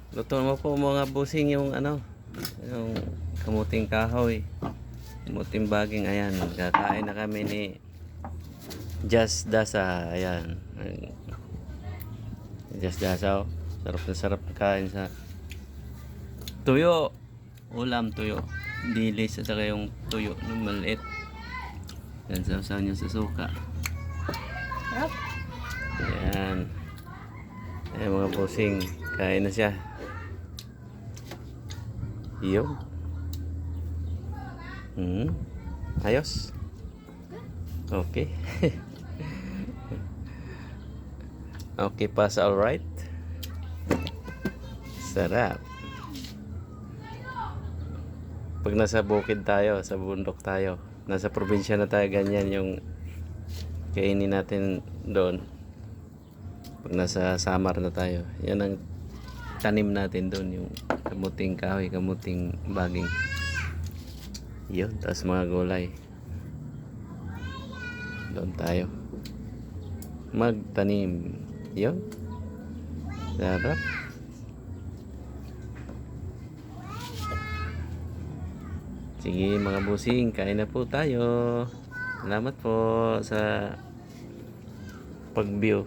Luto mo po mga busing yung ano, yung kamuting kahoy. Kamuting baging, ayan. Kakain na kami ni Just Dasa, ayan. Just Dasa, oh. Sarap na sarap kain sa tuyo. Ulam tuyo. Dilis at saka yung tuyo ng maliit. Yan, sausaw niya sa suka. Sarap. Ayan. Ayan mga busing. Kain na siya. Yun. Ayos. Okay. Okay pa sa alright. Sarap. Pag nasa bukid tayo, sa bundok tayo, nasa probinsya na tayo, ganyan yung kainin natin doon. Pag nasa Samar na tayo, yan ang tanim natin doon, yung kamuting kahoy, kamuting baging. Yun, tapos mga gulay. Doon tayo magtanim. Yun. Sarap. Sige mga busing, kain na po tayo. Salamat po sa pag-view.